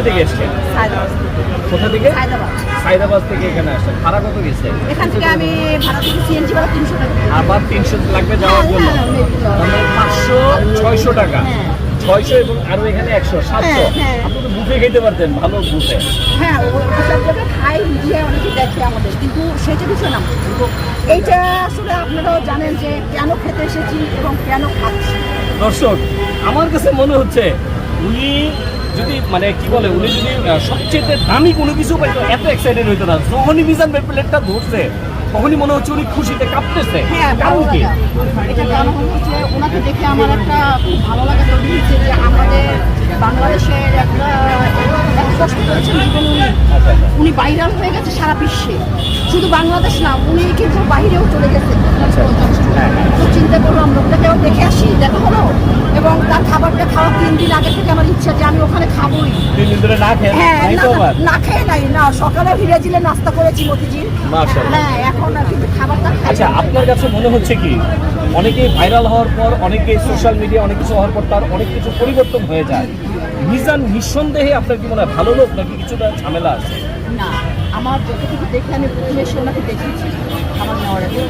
থেকে এসছেন? কোথা থেকে? সাইদাবাদ থেকে এখানে আসছেন। ভাড়া কত গেছে? এখান থেকে আমি ভাড়া থেকে সিএনজি ভাড়া 300 টাকা। আবার 300 লাগবে যাওয়ার জন্য, মানে 500 600 টাকা। 600 এবং আরো এখানে 100 700। আপনি তো বুফে খেতে পারতেন, ভালো বুফে। হ্যাঁ, ওসব জায়গায় খাই, নিজে অনেকে দেখে আমাদের, কিন্তু সেটা বিষয় না। এইটা আসলে আপনারাও জানেন যে কেন খেতে এসেছি এবং কেন খাচ্ছি। দর্শক, আমার কাছে মনে হচ্ছে উনি যদি মানে কি বলে, উনি যদি সবচেয়ে দামি কোনো কিছু পাইতো এত এক্সাইটেড হইতো না। যখনই মিজান ভাই প্লেটটা ধরছে তখনই মনে হচ্ছে উনি খুশিতে কাঁপতেছে। হ্যাঁ, কারণ কি? এটা কারণ হচ্ছে ওনাকে দেখে আমার একটা খুব ভালো লাগা তৈরি হচ্ছে যে আমাদের বাংলাদেশের একটা কষ্ট করেছেন জীবন উনি ভাইরাল হয়ে গেছে সারা বিশ্বে, শুধু বাংলাদেশ না, উনি কিন্তু বাইরেও চলে গেছে। তো চিন্তা করলাম লোকটাকেও দেখে আসি, দেখা হলো, এবং তার খাবারটা খাওয়া 3 দিন আগে থেকে আমার ইচ্ছা যে আমি ওখানে খাবোই। 3 দিন ধরে না খেয়ে? হ্যাঁ, না খেয়ে নাই না, সকালে ভিড়েছিলে নাস্তা করেছি মতিঝিল। হ্যাঁ, এখন কিন্তু খাবারটা খাই। আচ্ছা, আপনার কাছে মনে হচ্ছে কি অনেকেই ভাইরাল হওয়ার পর, অনেকেই সোশ্যাল মিডিয়া অনেক কিছু হওয়ার পর তার অনেক কিছু পরিবর্তন হয়ে যায়? মিজান নিঃসন্দেহে আপনার কি মনে হয় ভালো লোক নাকি কিছুটা ঝামেলা আছে? না, আমার যতটুকু দেখে আমি প্রথমে এসে ওনাকে দেখেছি খাবার নেওয়ার আগে,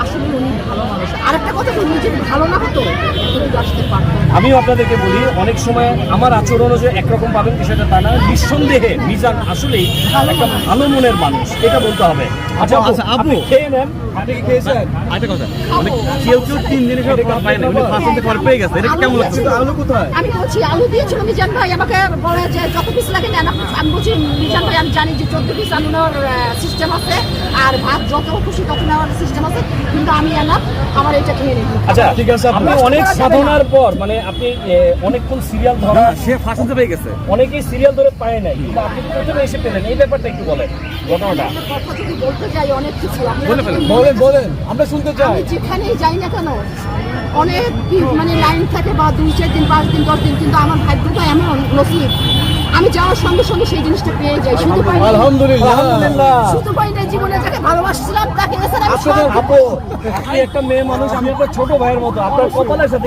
আসলে উনি ভালো মানুষ। আর একটা কথা বলি, যদি ভালো না হতো এতটুকু আসতে পারতাম না। আমিও আপনাদেরকে বলি, অনেক সময় আমার আচরণও যে একরকম পাবেন বিষয়টা তা না। নিঃসন্দেহে মিজান আসলেই একটা ভালো মনের মানুষ, এটা বলতে হবে। আচ্ছা আপু খেয়ে নেন। আপনি কি খেয়েছেন? আরেকটা কথা, অনেক কেউ 3 দিনের পর খাবার পায় না, উনি ফার্স্ট দিন পরে পেয়ে গেছে, এটা কেমন লাগছে? আলু কোথায়? আমি বলছি আলু দিয়েছিল মিজান ভাই, আমাকে বলে যে যত পিস লাগে নেন। আমি বলছি মিজান ভাই আমি জানি যে 14 পিস আলু নেওয়ার সিস্টেম আছে, আর ভাত যত খুশি তত নেওয়ার সিস্টেম আছে, কিন্তু আমি এনাফ, আমার এটা খেয়ে নেব। আচ্ছা ঠিক আছে, আপনি অনেক সাধনার পর, মানে আপনি অনেকক্ষণ সিরিয়াল ধরা, সে ফার্স্ট দিন পেয়ে গেছে, অনেকেই সিরিয়াল ধরে পায় নাই, কিন্তু আপনি প্রথমে এসে পেলেন, এই ব্যাপারটা একটু বলেন ঘটনাটা। কথা যদি বলতে যাই অনেক কিছু, বলে ফেলেন। বলেন, আমরা শুনতে আমি যেখানেই যাই না কেন অনেক মানে লাইন থাকে, বা 2-4 দিন 5 দিন 10 দিন, কিন্তু আমার ভাগ্যটা এমন নসিব, আমি যাওয়ার সঙ্গে সঙ্গে সেই জিনিসটা পেয়ে যাই। শুধু পাই না, আলহামদুলিল্লাহ। শুধু পাই না, জীবনে যাকে ভালোবাসছিলাম তাকে এসে আমি আপু, আপনি একটা মেয়ে মানুষ, আমি আপনার ছোট ভাইয়ের মতো, আপনার কপালের সাথে